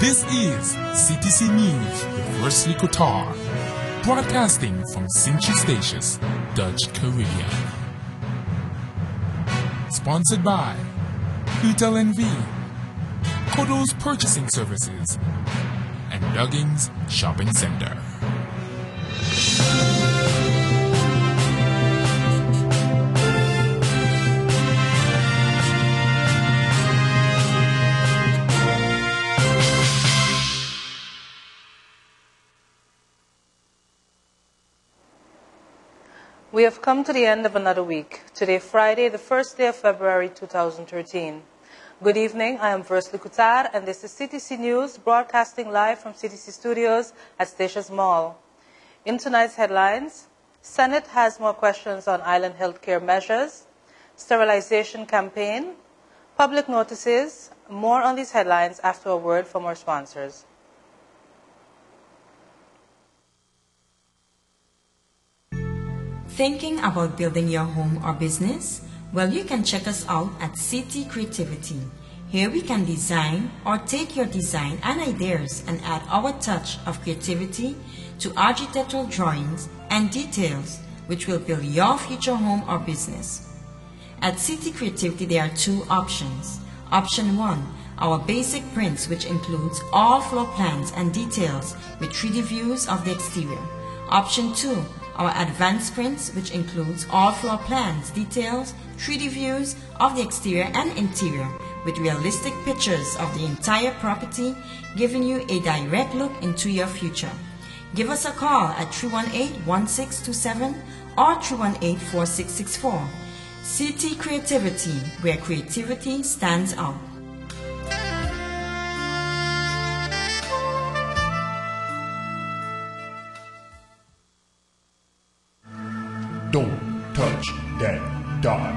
This is CTC News with Wesley Kotar, broadcasting from Sint-Eustatius, Dutch Caribbean. Sponsored by Utel NV, Kodo's Purchasing Services, and Duggins Shopping Center. We have come to the end of another week. Today, Friday, the first day of February 2013. Good evening, I am Wesley Kotar, and this is CTC News, broadcasting live from CTC Studios at Statius Mall. In tonight's headlines, Senate has more questions on island healthcare measures, sterilization campaign, public notices. More on these headlines after a word from our sponsors. Thinking about building your home or business? Well, you can check us out at CT Creativity. Here we can design or take your design and ideas and add our touch of creativity to architectural drawings and details which will build your future home or business. At CT Creativity there are two options. Option 1, our basic prints, which includes all floor plans and details with 3D views of the exterior. Option 2, our advanced prints, which includes all floor plans, details, 3D views of the exterior and interior with realistic pictures of the entire property, giving you a direct look into your future. Give us a call at 318-1627 or 318-4664. CT Creativity, where creativity stands out. Don't touch that dot.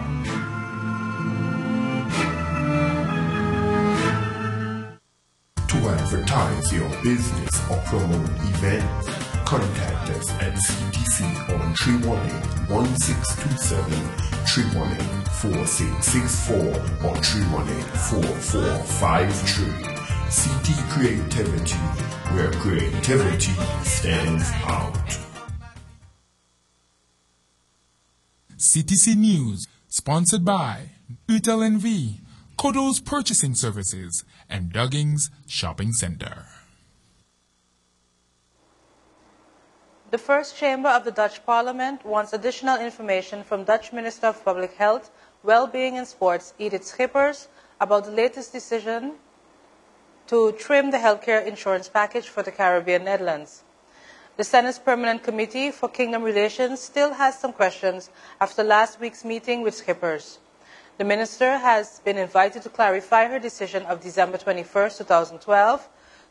To advertise your business or promote events, contact us at CTC on 318-1627, 318-4664, or 318-4453. CT Creativity, where creativity stands out. CTC News, sponsored by Utel NV, Kodo's Purchasing Services, and Duggins Shopping Center. The first chamber of the Dutch Parliament wants additional information from Dutch Minister of Public Health, Wellbeing and Sports, Edith Schippers, about the latest decision to trim the healthcare insurance package for the Caribbean Netherlands. The Senate's Permanent Committee for Kingdom Relations still has some questions after last week's meeting with Schippers. The minister has been invited to clarify her decision of December 21, 2012,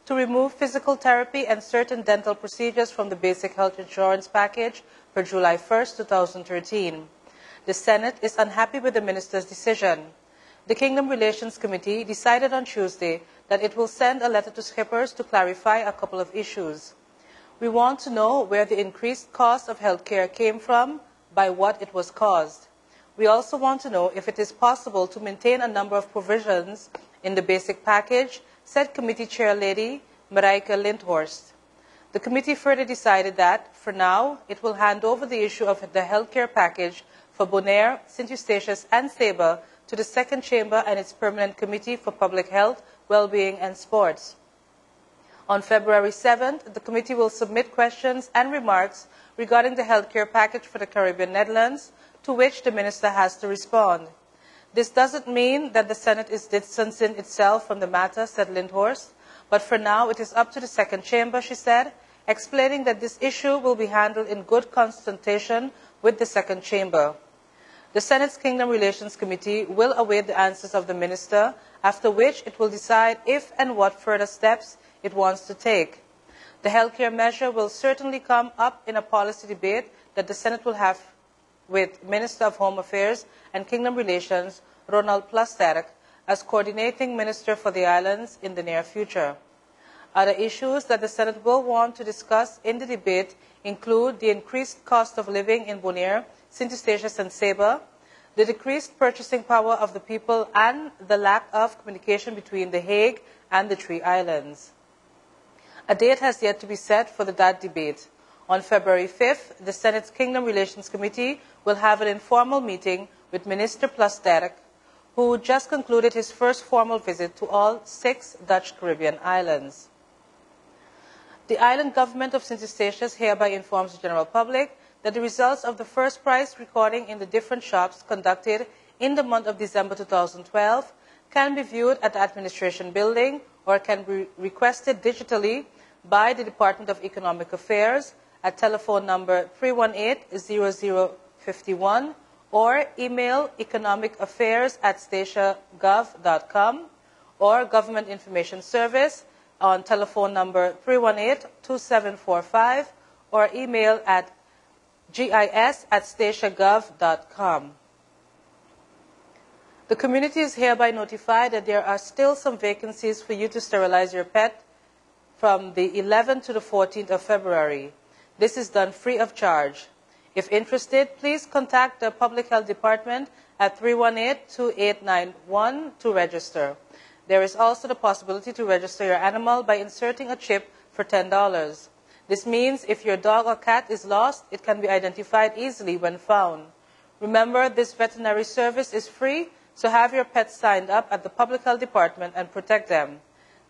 to remove physical therapy and certain dental procedures from the basic health insurance package per July 1, 2013. The Senate is unhappy with the minister's decision. The Kingdom Relations Committee decided on Tuesday that it will send a letter to Schippers to clarify a couple of issues. We want to know where the increased cost of healthcare came from, by what it was caused. We also want to know if it is possible to maintain a number of provisions in the basic package, said Committee Chair Lady Marijke Lindhorst. The committee further decided that, for now, it will hand over the issue of the healthcare package for Bonaire, Sint-Eustatius and Saba to the Second Chamber and its Permanent Committee for Public Health, Wellbeing and Sports. On February 7th, the committee will submit questions and remarks regarding the healthcare package for the Caribbean Netherlands, to which the minister has to respond. This doesn't mean that the Senate is distancing itself from the matter, said Lindhorst, but for now it is up to the Second Chamber, she said, explaining that this issue will be handled in good consultation with the Second Chamber. The Senate's Kingdom Relations Committee will await the answers of the minister, after which it will decide if and what further steps it wants to take. The healthcare measure will certainly come up in a policy debate that the Senate will have with Minister of Home Affairs and Kingdom Relations, Ronald Plasterk, as coordinating minister for the islands in the near future. Other issues that the Senate will want to discuss in the debate include the increased cost of living in Bonaire, Sint-Eustatius and Saba, the decreased purchasing power of the people, and the lack of communication between The Hague and the three islands. A date has yet to be set for that debate. On February 5th, the Senate's Kingdom Relations Committee will have an informal meeting with Minister Plasterk, who just concluded his first formal visit to all 6 Dutch Caribbean islands. The island government of St. Eustatius hereby informs the general public that the results of the first price recording in the different shops conducted in the month of December 2012 can be viewed at the Administration Building or can be requested digitally by the Department of Economic Affairs at telephone number 318-0051 or email economicaffairs@statiagov.com or Government Information Service on telephone number 318-2745 or email at gis@statiagov.com. The community is hereby notified that there are still some vacancies for you to sterilize your pet from the 11th to the 14th of February. This is done free of charge. If interested, please contact the Public Health Department at 318-2891 to register. There is also the possibility to register your animal by inserting a chip for $10. This means if your dog or cat is lost, it can be identified easily when found. Remember, this veterinary service is free, so have your pets signed up at the Public Health Department and protect them.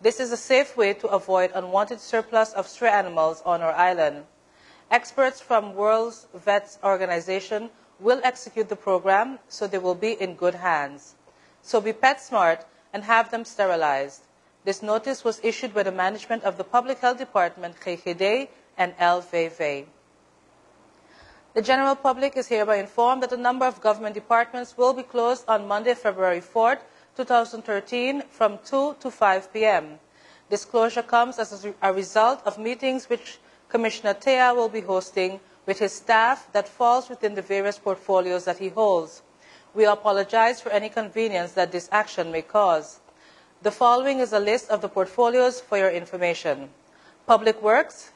This is a safe way to avoid unwanted surplus of stray animals on our island. Experts from World Vets Organization will execute the program, so they will be in good hands. So be pet smart and have them sterilized. This notice was issued by the management of the Public Health Department, GGD, and LVV. The general public is hereby informed that a number of government departments will be closed on Monday, February 4th, 2013, from 2 to 5 p.m. This closure comes as a result of meetings which Commissioner Tea will be hosting with his staff that falls within the various portfolios that he holds. We apologize for any inconvenience that this action may cause. The following is a list of the portfolios for your information: Public Works,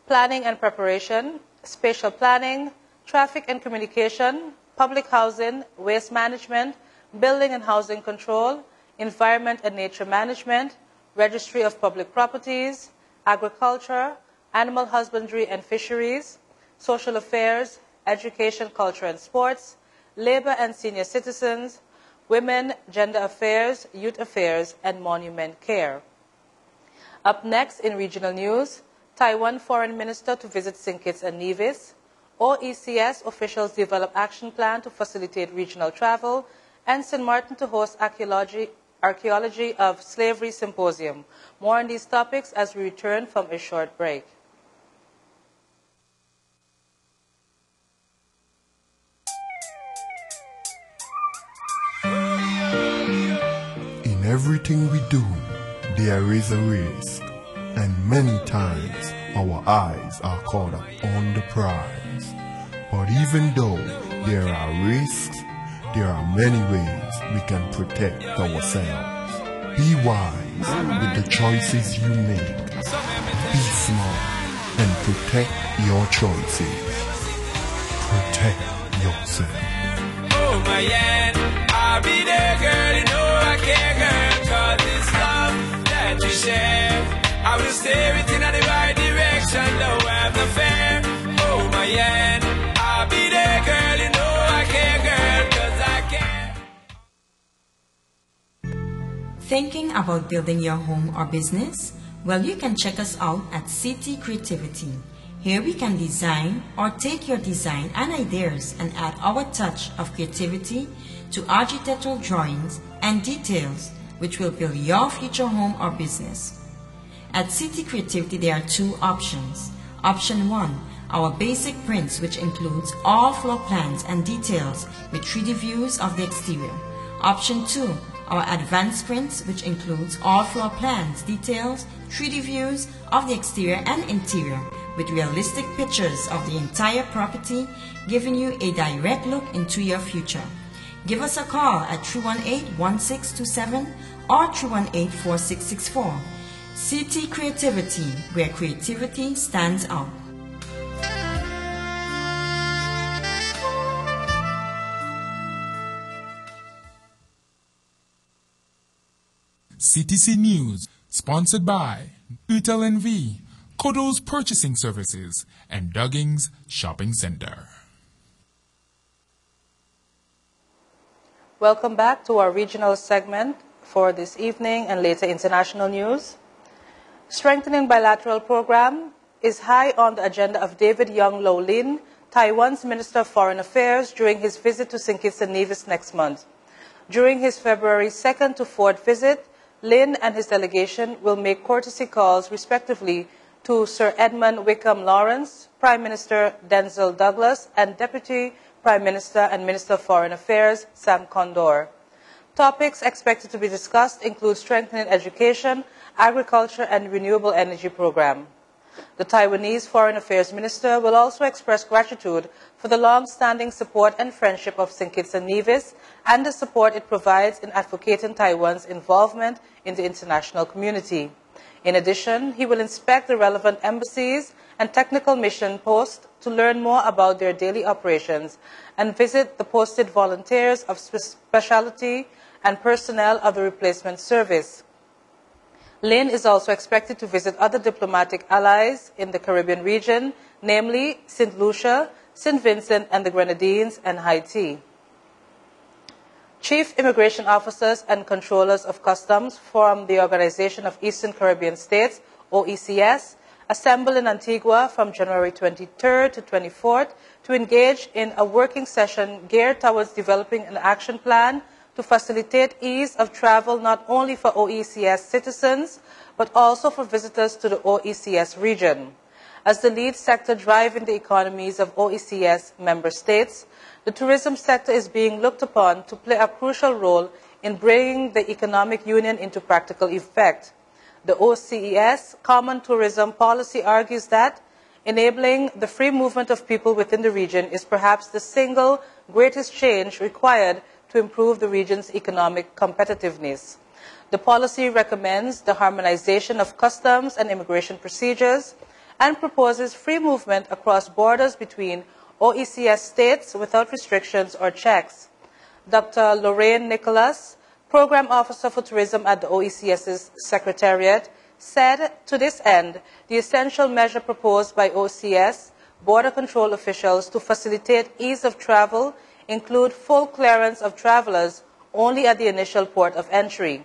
Planning and Preparation, Spatial Planning, Traffic and Communication, Public Housing, Waste Management, Building and Housing Control, Environment and Nature Management, Registry of Public Properties, Agriculture, Animal Husbandry and Fisheries, Social Affairs, Education, Culture and Sports, Labor and Senior Citizens, Women, Gender Affairs, Youth Affairs, and Monument Care. Up next in regional news, Taiwan Foreign Minister to visit St. Kitts and Nevis, OECS officials develop action plan to facilitate regional travel, and St. Martin to host Archaeology of Slavery Symposium. More on these topics as we return from a short break. In everything we do, there is a risk, and many times our eyes are caught up on the prize. But even though there are risks, there are many ways we can protect ourselves. Be wise with the choices you make. Be smart and protect your choices. Protect yourself. Oh my yeah, I'll be there, girl. You know I care, girl. 'Cause it's love that we share. I will steer it in the right direction. Don't have no fear. Oh my yeah, I'll be there, girl. You know I care, girl. 'Cause I care. Thinking about building your home or business? Well, you can check us out at CT Creativity. Here we can design or take your design and ideas and add our touch of creativity to architectural drawings and details which will build your future home or business. At CT Creativity there are 2 options. Option 1, our basic prints, which includes all floor plans and details with 3D views of the exterior. Option 2, our advanced prints, which includes all floor plans, details, 3D views of the exterior and interior with realistic pictures of the entire property, giving you a direct look into your future. Give us a call at 318-1627 or 318-4664. CT Creativity, where creativity stands out. CTC News, sponsored by Utel NV, Kodo's Purchasing Services, and Dugging's Shopping Center. Welcome back to our regional segment for this evening and later international news. Strengthening bilateral program is high on the agenda of David Young Lo Lin, Taiwan's Minister of Foreign Affairs, during his visit to St. Kitts and Nevis next month. During his February 2nd to 4th visit, Lin and his delegation will make courtesy calls, respectively, to Sir Edmund Wickham Lawrence, Prime Minister Denzel Douglas, and Deputy Prime Minister and Minister of Foreign Affairs Sam Condor. Topics expected to be discussed include strengthening education, agriculture, and renewable energy program. The Taiwanese Foreign Affairs Minister will also express gratitude for the long-standing support and friendship of St. Kitts and Nevis and the support it provides in advocating Taiwan's involvement in the international community. In addition, he will inspect the relevant embassies and technical mission posts to learn more about their daily operations and visit the posted volunteers of specialty and personnel of the replacement service. Lin is also expected to visit other diplomatic allies in the Caribbean region, namely St. Lucia, St. Vincent and the Grenadines, and Haiti. Chief Immigration Officers and Controllers of Customs from the Organization of Eastern Caribbean States, OECS, assembled in Antigua from January 23rd to 24th to engage in a working session geared towards developing an action plan to facilitate ease of travel not only for OECS citizens, but also for visitors to the OECS region. As the lead sector driving the economies of OECS member states, the tourism sector is being looked upon to play a crucial role in bringing the economic union into practical effect. The OCES Common Tourism Policy argues that enabling the free movement of people within the region is perhaps the single greatest change required to improve the region's economic competitiveness. The policy recommends the harmonization of customs and immigration procedures and proposes free movement across borders between OECS states without restrictions or checks. Dr. Lorraine Nicholas, Program Officer for Tourism at the OECS's Secretariat, said to this end, the essential measure proposed by OECS border control officials to facilitate ease of travel include full clearance of travelers only at the initial port of entry.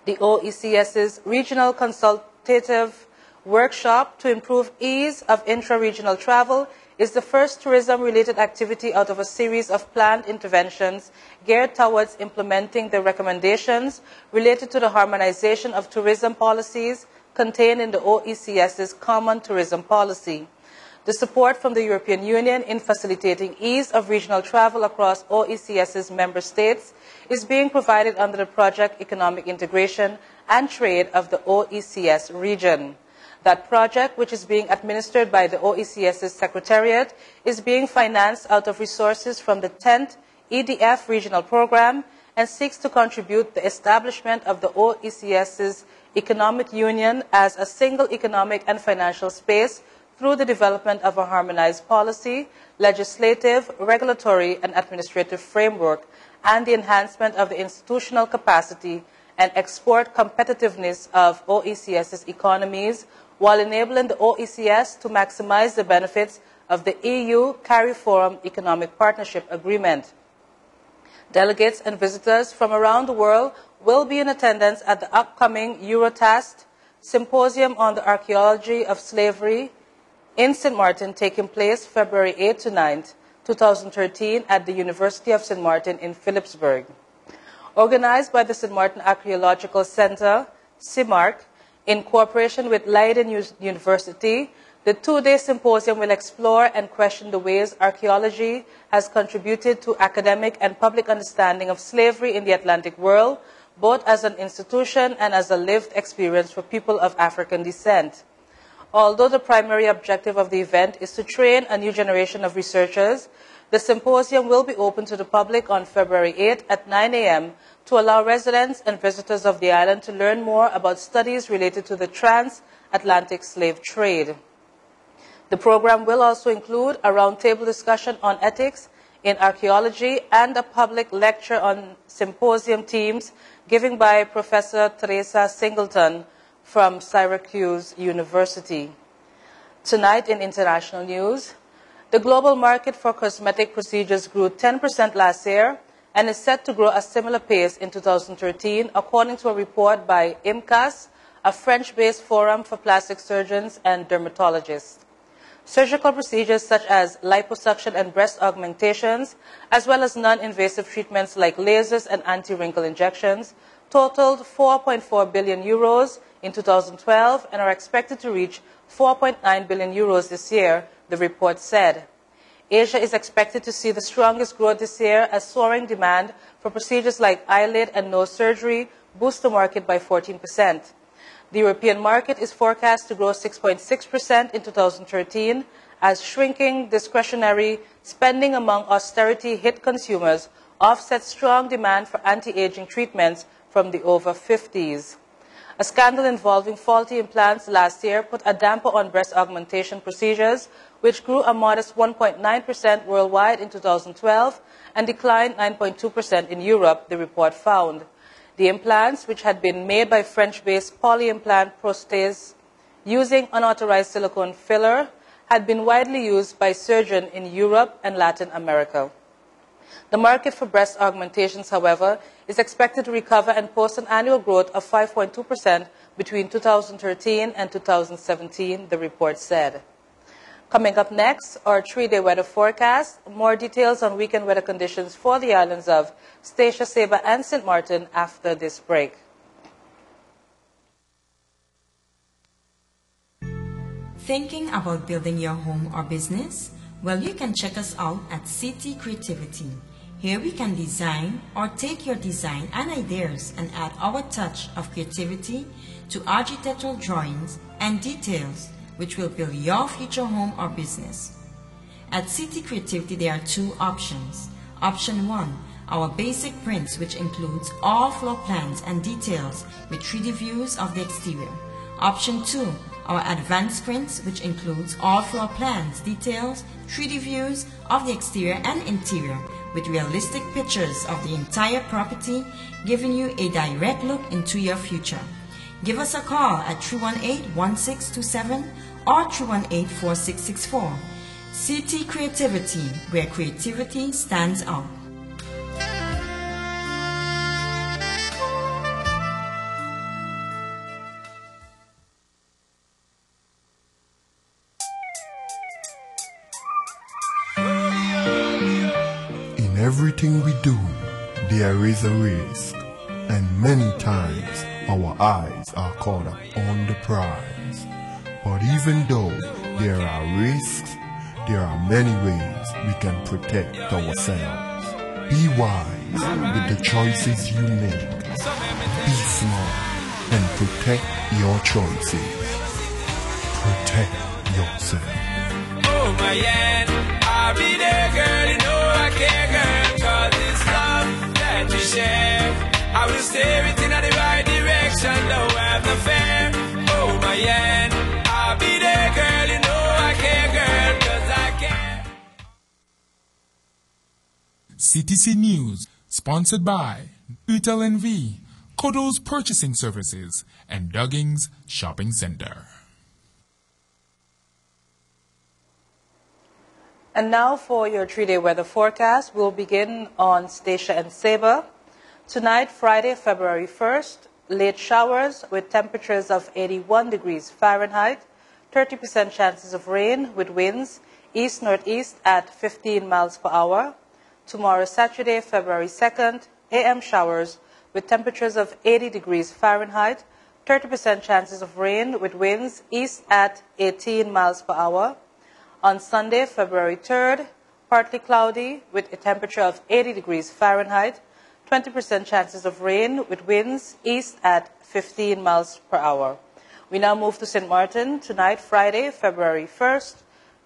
The OECS's Regional Consultative Workshop to improve ease of intra-regional travel is the first tourism-related activity out of a series of planned interventions geared towards implementing the recommendations related to the harmonization of tourism policies contained in the OECS's Common Tourism Policy. The support from the European Union in facilitating ease of regional travel across OECS's member states is being provided under the Project Economic Integration and Trade of the OECS region. That project, which is being administered by the OECS's Secretariat, is being financed out of resources from the 10th EDF regional program and seeks to contribute the establishment of the OECS's Economic Union as a single economic and financial space through the development of a harmonized policy, legislative, regulatory, and administrative framework, and the enhancement of the institutional capacity and export competitiveness of OECS's economies, while enabling the OECS to maximize the benefits of the EU CARIFORUM Economic Partnership Agreement. Delegates and visitors from around the world will be in attendance at the upcoming Eurotast Symposium on the Archaeology of Slavery in St. Martin, taking place February 8 to 9th, 2013 at the University of St. Martin in Phillipsburg. Organized by the St. Martin Archaeological Center, CIMARC, in cooperation with Leiden University, the two-day symposium will explore and question the ways archaeology has contributed to academic and public understanding of slavery in the Atlantic world, both as an institution and as a lived experience for people of African descent. Although the primary objective of the event is to train a new generation of researchers, the symposium will be open to the public on February 8 at 9 a.m. to allow residents and visitors of the island to learn more about studies related to the transatlantic slave trade. The program will also include a roundtable discussion on ethics in archaeology and a public lecture on symposium themes given by Professor Teresa Singleton from Syracuse University. Tonight in international news, the global market for cosmetic procedures grew 10% last year and is set to grow a similar pace in 2013, according to a report by IMCAS, a French-based forum for plastic surgeons and dermatologists. Surgical procedures such as liposuction and breast augmentations, as well as non-invasive treatments like lasers and anti-wrinkle injections, totaled 4.4 billion euros in 2012 and are expected to reach 4.9 billion euros this year, the report said. Asia is expected to see the strongest growth this year as soaring demand for procedures like eyelid and nose surgery boost the market by 14%. The European market is forecast to grow 6.6% in 2013 as shrinking discretionary spending among austerity-hit consumers offsets strong demand for anti-aging treatments from the over 50s. A scandal involving faulty implants last year put a damper on breast augmentation procedures, which grew a modest 1.9% worldwide in 2012 and declined 9.2% in Europe, the report found. The implants, which had been made by French-based polyimplant prosthèses using unauthorized silicone filler, had been widely used by surgeons in Europe and Latin America. The market for breast augmentations, however, is expected to recover and post an annual growth of 5.2% between 2013 and 2017, the report said. Coming up next, our 3-day weather forecast. More details on weekend weather conditions for the islands of Statia, Saba, and St. Martin after this break. Thinking about building your home or business? Well, you can check us out at CT Creativity. Here we can design or take your design and ideas and add our touch of creativity to architectural drawings and details which will build your future home or business. At CT Creativity, there are two options. Option 1, our basic prints, which includes all floor plans and details with 3D views of the exterior. Option 2, our advanced prints, which includes all floor plans, details, 3D views of the exterior and interior with realistic pictures of the entire property, giving you a direct look into your future. Give us a call at 318-1627 or 318-4664. CT Creativity, where creativity stands out. In everything we do, there is a risk, and many times our eyes are caught up on the prize. But even though there are risks, there are many ways we can protect ourselves. Be wise with the choices you make. Be smart and protect your choices. Protect yourself. Oh my yeah, I'll be there, girl, you know I care, girl, 'cause it's love that we share. I will steer it in the right direction, don't have no fear. Oh my yeah, I'll be there, girl, you know I care, girl, 'cause I care. CTC News, sponsored by Utel NV, Kodo's Purchasing Services, and Duggins Shopping Center. And now for your 3-day weather forecast. We'll begin on Statia and Saba. Tonight, Friday, February 1st, late showers with temperatures of 81 degrees Fahrenheit, 30% chances of rain with winds east-northeast at 15 miles per hour. Tomorrow, Saturday, February 2nd, AM showers with temperatures of 80 degrees Fahrenheit, 30% chances of rain with winds east at 18 miles per hour. On Sunday, February 3rd, partly cloudy with a temperature of 80 degrees Fahrenheit, 20% chances of rain with winds east at 15 miles per hour. We now move to St. Martin. Tonight, Friday, February 1st,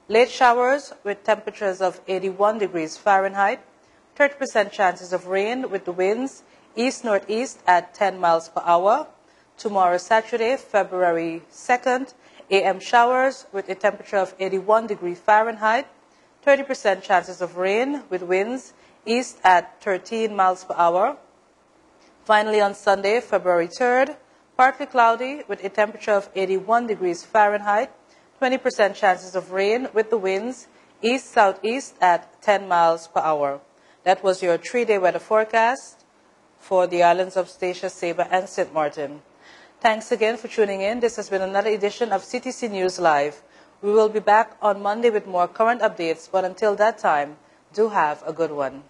late showers with temperatures of 81 degrees Fahrenheit, 30% chances of rain with the winds east-northeast at 10 miles per hour. Tomorrow, Saturday, February 2nd, AM showers with a temperature of 81 degrees Fahrenheit, 30% chances of rain with winds east at 13 miles per hour. Finally, on Sunday, February 3rd, partly cloudy with a temperature of 81 degrees Fahrenheit, 20% chances of rain with the winds east-southeast at 10 miles per hour. That was your 3-day weather forecast for the islands of Statia, Saba, and St. Martin. Thanks again for tuning in. This has been another edition of CTC News Live. We will be back on Monday with more current updates, but until that time, do have a good one.